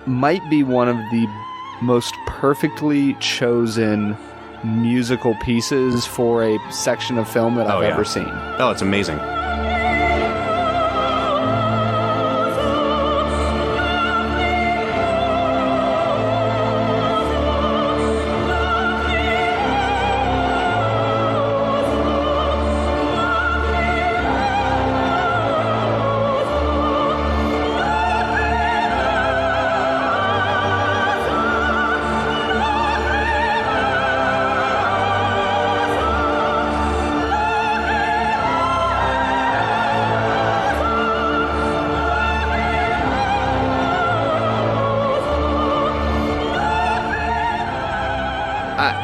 Speaker 1: might be one of the most perfectly chosen musical pieces for a section of film that I've ever seen.
Speaker 2: Oh, it's amazing.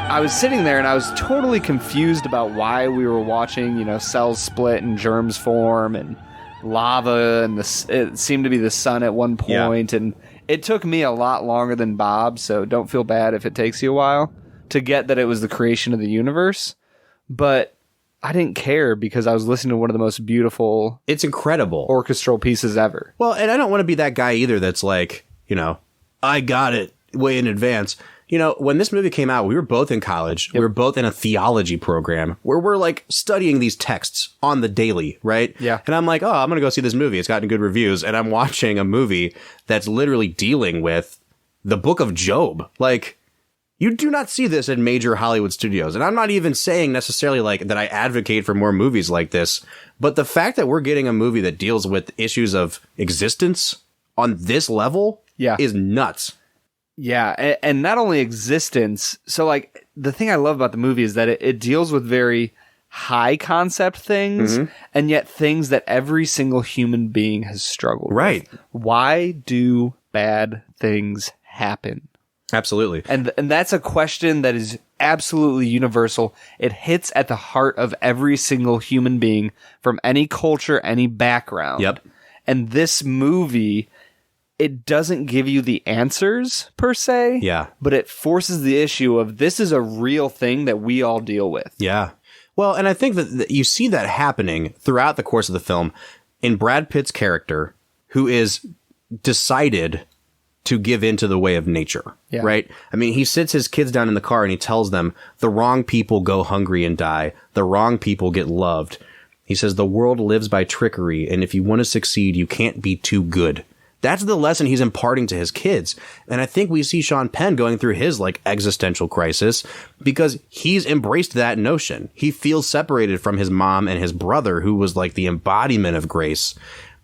Speaker 1: I was sitting there and I was totally confused about why we were watching, cells split and germs form and lava, and it seemed to be the sun at one point. Yeah. And it took me a lot longer than Bob, so don't feel bad if it takes you a while to get that it was the creation of the universe. But I didn't care because I was listening to one of the most beautiful,
Speaker 2: it's incredible
Speaker 1: orchestral pieces ever.
Speaker 2: Well, and I don't want to be that guy either that's like, I got it way in advance. When this movie came out, we were both in college. Yep. We were both in a theology program where we're like studying these texts on the daily, right?
Speaker 1: Yeah.
Speaker 2: And I'm like, I'm going to go see this movie. It's gotten good reviews. And I'm watching a movie that's literally dealing with the book of Job. Like, you do not see this in major Hollywood studios. And I'm not even saying necessarily like that I advocate for more movies like this. But the fact that we're getting a movie that deals with issues of existence on this level is nuts.
Speaker 1: Yeah, and not only existence. So, like, the thing I love about the movie is that it deals with very high concept things, and yet things that every single human being has struggled with. Why do bad things happen?
Speaker 2: Absolutely.
Speaker 1: And that's a question that is absolutely universal. It hits at the heart of every single human being from any culture, any background.
Speaker 2: Yep.
Speaker 1: And this movie, it doesn't give you the answers per se, but it forces the issue of this is a real thing that we all deal with.
Speaker 2: Yeah. Well, and I think that you see that happening throughout the course of the film in Brad Pitt's character, who is decided to give into the way of nature, right? I mean, he sits his kids down in the car and he tells them the wrong people go hungry and die. The wrong people get loved. He says, the world lives by trickery, and if you want to succeed, you can't be too good. That's the lesson he's imparting to his kids. And I think we see Sean Penn going through his like existential crisis because he's embraced that notion. He feels separated from his mom and his brother, who was like the embodiment of grace.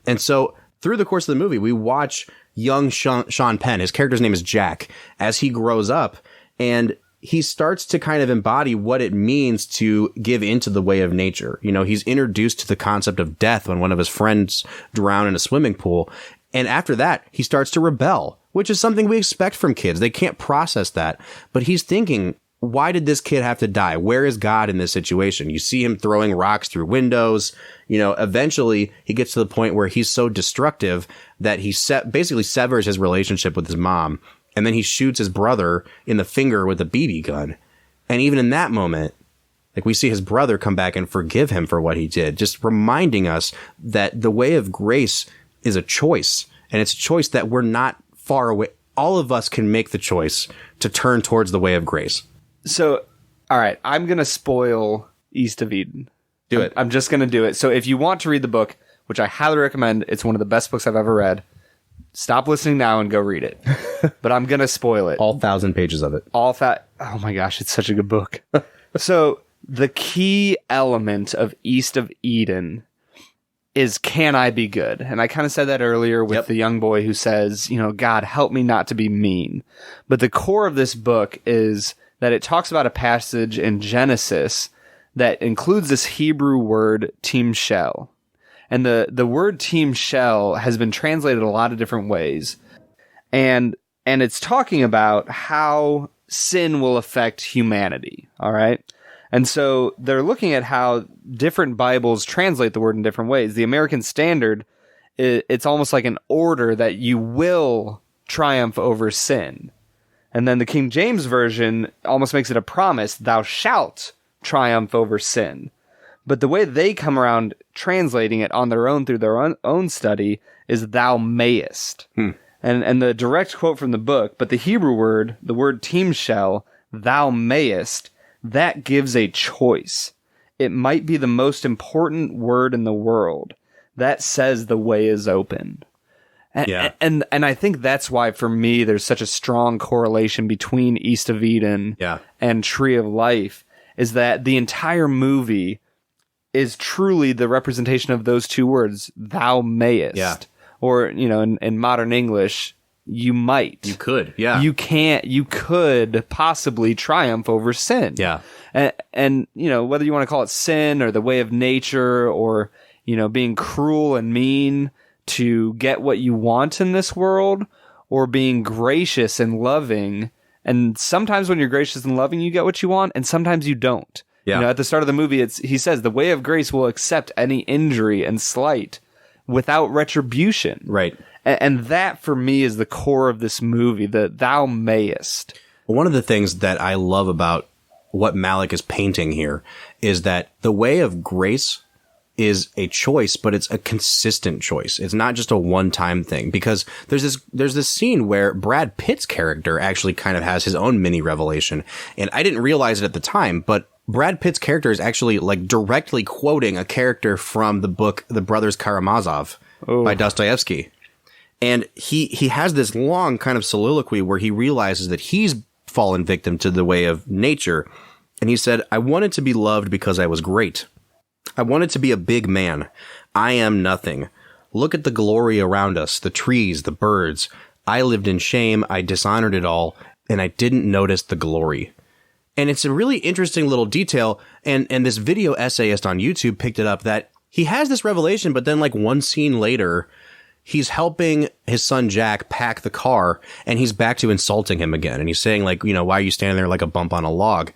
Speaker 2: And so through the course of the movie, we watch young Sean Penn, his character's name is Jack, as he grows up, and he starts to kind of embody what it means to give into the way of nature. You know, he's introduced to the concept of death when one of his friends drowned in a swimming pool. And after that, he starts to rebel, which is something we expect from kids. They can't process that. But he's thinking, why did this kid have to die? Where is God in this situation? You see him throwing rocks through windows. You know, eventually he gets to the point where he's so destructive that he basically severs his relationship with his mom. And then he shoots his brother in the finger with a BB gun. And even in that moment, like, we see his brother come back and forgive him for what he did, just reminding us that the way of grace is a choice, and it's a choice that we're not far away. All of us can make the choice to turn towards the way of grace.
Speaker 1: So, all right, I'm going to spoil East of Eden.
Speaker 2: Do it.
Speaker 1: I'm just going to do it. So if you want to read the book, which I highly recommend, it's one of the best books I've ever read, stop listening now and go read it. But I'm going to spoil it.
Speaker 2: All 1,000 pages of it.
Speaker 1: Oh my gosh, it's such a good book. So the key element of East of Eden is, can I be good? And I kind of said that earlier with the young boy who says, you know, God, help me not to be mean. But the core of this book is that it talks about a passage in Genesis that includes this Hebrew word timshel. And the word timshel has been translated a lot of different ways. And it's talking about how sin will affect humanity. All right. And so they're looking at how different Bibles translate the word in different ways. The American Standard, it's almost like an order that you will triumph over sin. And then the King James Version almost makes it a promise, thou shalt triumph over sin. But the way they come around translating it on their own through their own study is thou mayest. And the direct quote from the book, but the Hebrew word, the word timshel, thou mayest, that gives a choice. It might be the most important word in the world. That says the way is open. And I think that's why, for me, there's such a strong correlation between East of Eden and Tree of Life, is that the entire movie is truly the representation of those two words, thou mayest. Yeah. Or, you know, in modern English, you might.
Speaker 2: You could, yeah.
Speaker 1: You could possibly triumph over sin.
Speaker 2: Yeah.
Speaker 1: And, you know, whether you want to call it sin or the way of nature or, you know, being cruel and mean to get what you want in this world, or being gracious and loving. And sometimes when you're gracious and loving, you get what you want, and sometimes you don't. Yeah. You know, at the start of the movie, he says the way of grace will accept any injury and slight without retribution.
Speaker 2: Right.
Speaker 1: And that, for me, is the core of this movie, the thou mayest.
Speaker 2: One of the things that I love about what Malick is painting here is that the way of grace is a choice, but it's a consistent choice. It's not just a one-time thing, because there's this scene where Brad Pitt's character actually kind of has his own mini revelation. And I didn't realize it at the time, but Brad Pitt's character is actually like directly quoting a character from the book The Brothers Karamazov by Dostoevsky. And he has this long kind of soliloquy where he realizes that he's fallen victim to the way of nature. And he said, I wanted to be loved because I was great. I wanted to be a big man. I am nothing. Look at the glory around us, the trees, the birds. I lived in shame. I dishonored it all, and I didn't notice the glory. And it's a really interesting little detail. And this video essayist on YouTube picked it up that he has this revelation, but then like one scene later, he's helping his son Jack pack the car, and he's back to insulting him again. And he's saying, like, you know, why are you standing there like a bump on a log?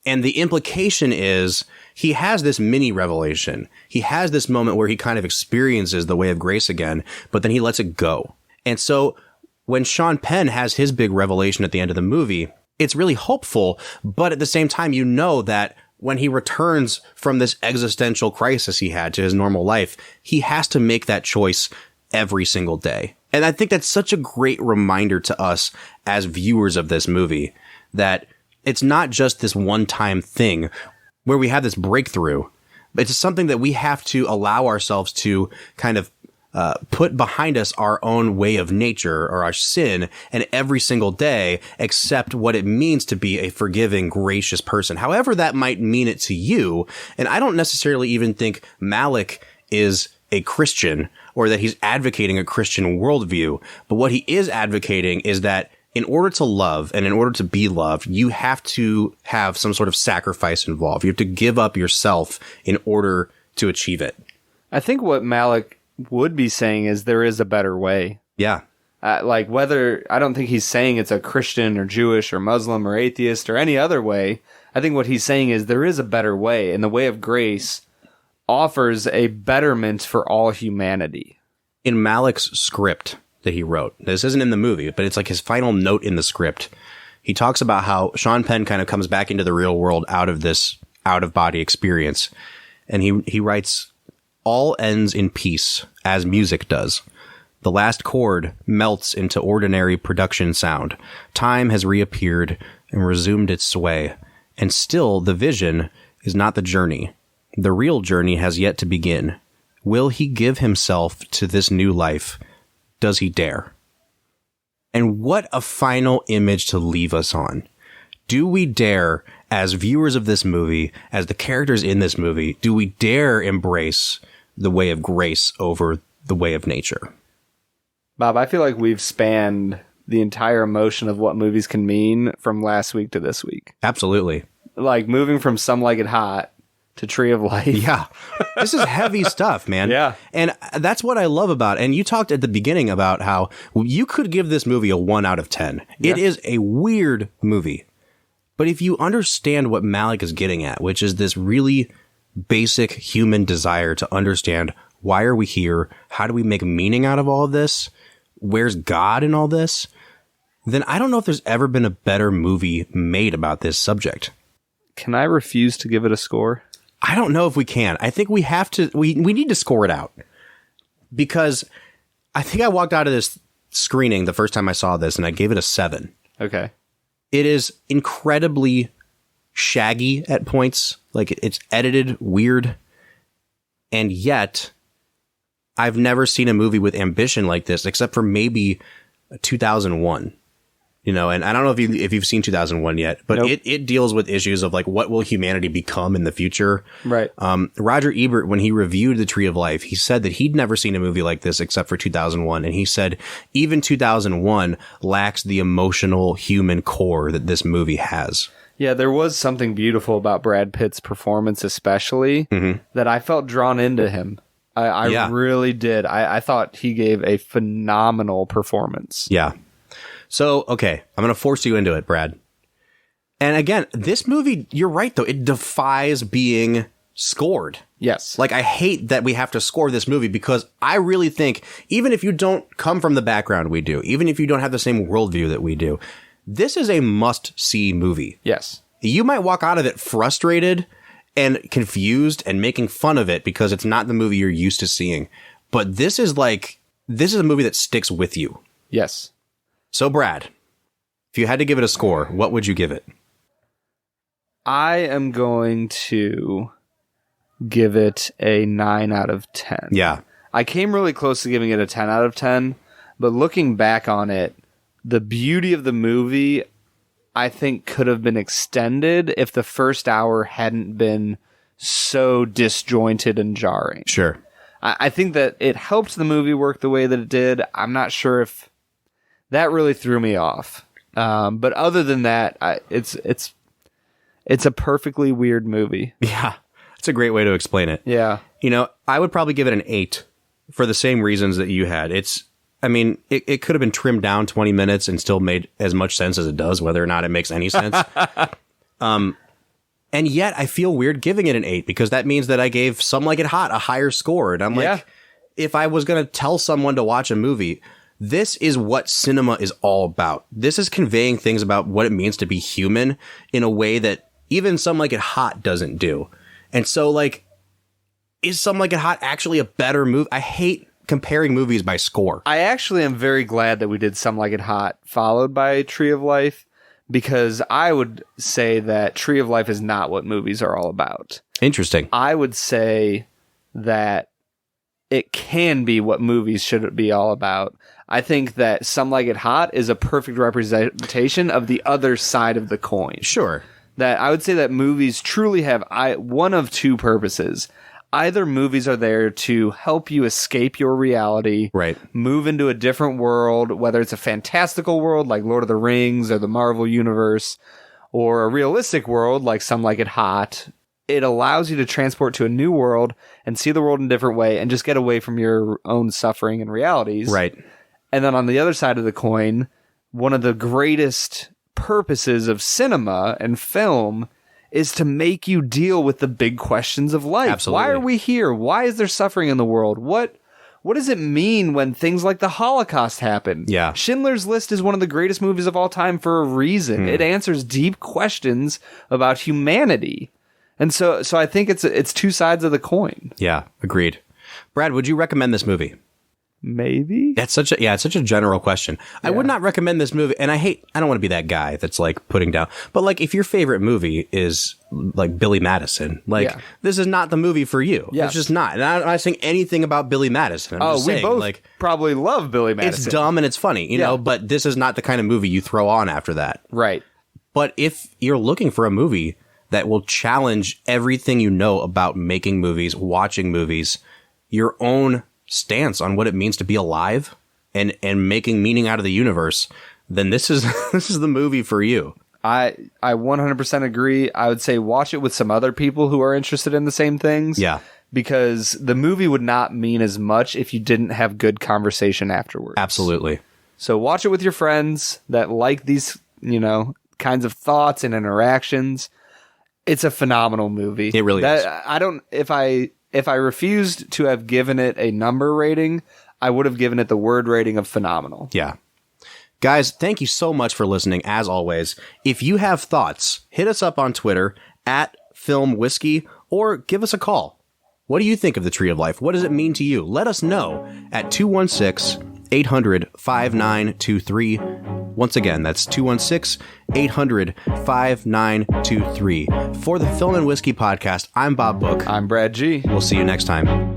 Speaker 2: And the implication is he has this mini revelation. He has this moment where he kind of experiences the way of grace again, but then he lets it go. And so when Sean Penn has his big revelation at the end of the movie, it's really hopeful, but at the same time, you know that when he returns from this existential crisis he had to his normal life, he has to make that choice every single day. And I think that's such a great reminder to us as viewers of this movie, that it's not just this one-time thing where we have this breakthrough, It's something that we have to allow ourselves to kind of put behind us our own way of nature or our sin, and every single day accept what it means to be a forgiving, gracious person, however that might mean it to you. And I don't necessarily even think Malick is a Christian or that he's advocating a Christian worldview. But what he is advocating is that in order to love and in order to be loved, you have to have some sort of sacrifice involved. You have to give up yourself in order to achieve it.
Speaker 1: I think what Malick would be saying is there is a better way.
Speaker 2: Yeah.
Speaker 1: Like whether, I don't think he's saying it's a Christian or Jewish or Muslim or atheist or any other way. I think what he's saying is there is a better way, and the way of grace offers a betterment for all humanity.
Speaker 2: In Malick's script that he wrote, this isn't in the movie, but it's like his final note in the script. He talks about how Sean Penn kind of comes back into the real world out of this out-of-body experience. And he writes, "All ends in peace, as music does. The last chord melts into ordinary production sound. Time has reappeared and resumed its sway. And still the vision is not the journey. The real journey has yet to begin. Will he give himself to this new life? Does he dare?" And what a final image to leave us on. Do we dare, as viewers of this movie, as the characters in this movie, do we dare embrace the way of grace over the way of nature?
Speaker 1: Bob, I feel like we've spanned the entire emotion of what movies can mean from last week to this week.
Speaker 2: Absolutely.
Speaker 1: Like moving from Some Like It Hot to Tree of Life.
Speaker 2: Yeah. This is heavy stuff, man.
Speaker 1: Yeah.
Speaker 2: And that's what I love about it. And you talked at the beginning about how you could give this movie a 1 out of 10. Yeah. It is a weird movie. But if you understand what Malick is getting at, which is this really basic human desire to understand, why are we here? How do we make meaning out of all of this? Where's God in all this? Then I don't know if there's ever been a better movie made about this subject.
Speaker 1: Can I refuse to give it a score?
Speaker 2: I don't know if we can. I think we have to, we need to score it out. Because I think I walked out of this screening the first time I saw this and I gave it a 7.
Speaker 1: Okay.
Speaker 2: It is incredibly shaggy at points. Like, it's edited weird. And yet, I've never seen a movie with ambition like this, except for maybe 2001. You know, and I don't know if you've seen 2001 yet, but nope. It deals with issues of like, what will humanity become in the future?
Speaker 1: Right.
Speaker 2: Roger Ebert, when he reviewed The Tree of Life, he said that he'd never seen a movie like this except for 2001. And he said even 2001 lacks the emotional human core that this movie has.
Speaker 1: Yeah, there was something beautiful about Brad Pitt's performance, especially, that I felt drawn into him. I really did. I thought he gave a phenomenal performance.
Speaker 2: Yeah. So, okay, I'm going to force you into it, Brad. And again, this movie, you're right, though. It defies being scored.
Speaker 1: Yes.
Speaker 2: Like, I hate that we have to score this movie because I really think, even if you don't come from the background we do, even if you don't have the same worldview that we do, this is a must-see movie.
Speaker 1: Yes.
Speaker 2: You might walk out of it frustrated and confused and making fun of it because it's not the movie you're used to seeing. But this is a movie that sticks with you.
Speaker 1: Yes.
Speaker 2: So, Brad, if you had to give it a score, what would you give it?
Speaker 1: I am going to give it a 9 out of 10.
Speaker 2: Yeah.
Speaker 1: I came really close to giving it a 10 out of 10, but looking back on it, the beauty of the movie, I think, could have been extended if the first hour hadn't been so disjointed and jarring.
Speaker 2: Sure.
Speaker 1: I think that it helped the movie work the way that it did. I'm not sure if that really threw me off. But other than that, it's a perfectly weird movie.
Speaker 2: Yeah. That's a great way to explain it.
Speaker 1: Yeah.
Speaker 2: You know, I would probably give it an 8 for the same reasons that you had. It could have been trimmed down 20 minutes and still made as much sense as it does, whether or not it makes any sense. And yet I feel weird giving it an 8 because that means that I gave Some Like It Hot a higher score. And I'm like, if I was going to tell someone to watch a movie, this is what cinema is all about. This is conveying things about what it means to be human in a way that even Some Like It Hot doesn't do. And so, like, is Some Like It Hot actually a better movie? I hate comparing movies by score.
Speaker 1: I actually am very glad that we did Some Like It Hot followed by Tree of Life, because I would say that Tree of Life is not what movies are all about.
Speaker 2: Interesting.
Speaker 1: I would say that it can be what movies should be all about. I think that Some Like It Hot is a perfect representation of the other side of the coin.
Speaker 2: Sure.
Speaker 1: That I would say that movies truly have one of two purposes. Either movies are there to help you escape your reality,
Speaker 2: right,
Speaker 1: move into a different world, whether it's a fantastical world like Lord of the Rings or the Marvel Universe, or a realistic world like Some Like It Hot. It allows you to transport to a new world and see the world in a different way and just get away from your own suffering and realities.
Speaker 2: Right.
Speaker 1: And then on the other side of the coin, one of the greatest purposes of cinema and film is to make you deal with the big questions of life.
Speaker 2: Absolutely.
Speaker 1: Why are we here? Why is there suffering in the world? What does it mean when things like the Holocaust happen?
Speaker 2: Yeah.
Speaker 1: Schindler's List is one of the greatest movies of all time for a reason. It answers deep questions about humanity. And so I think it's two sides of the coin.
Speaker 2: Yeah, agreed. Brad, would you recommend this movie?
Speaker 1: Maybe.
Speaker 2: It's such a general question. Yeah. I would not recommend this movie, and I don't want to be that guy that's like putting down. But like, if your favorite movie is like Billy Madison, this is not the movie for you. Yeah. It's just not. And I'm not saying anything about Billy Madison. I'm just saying,
Speaker 1: we both probably love Billy Madison.
Speaker 2: It's dumb and it's funny, you know. But this is not the kind of movie you throw on after that.
Speaker 1: Right.
Speaker 2: But if you're looking for a movie that will challenge everything you know about making movies, watching movies, your own stance on what it means to be alive and making meaning out of the universe, then this is the movie for you.
Speaker 1: I 100% agree. I would say watch it with some other people who are interested in the same things.
Speaker 2: Yeah.
Speaker 1: Because the movie would not mean as much if you didn't have good conversation afterwards.
Speaker 2: Absolutely. So
Speaker 1: watch it with your friends that like these, kinds of thoughts and interactions. It's a phenomenal movie.
Speaker 2: It really is.
Speaker 1: If I refused to have given it a number rating, I would have given it the word rating of phenomenal.
Speaker 2: Yeah. Guys, thank you so much for listening, as always. If you have thoughts, hit us up on Twitter @FilmWhiskey or give us a call. What do you think of the Tree of Life? What does it mean to you? Let us know at 216-800-5923. Once again, that's 216-800-5923. For the Film and Whiskey Podcast, I'm Bob Book.
Speaker 1: I'm Brad G.
Speaker 2: We'll see you next time.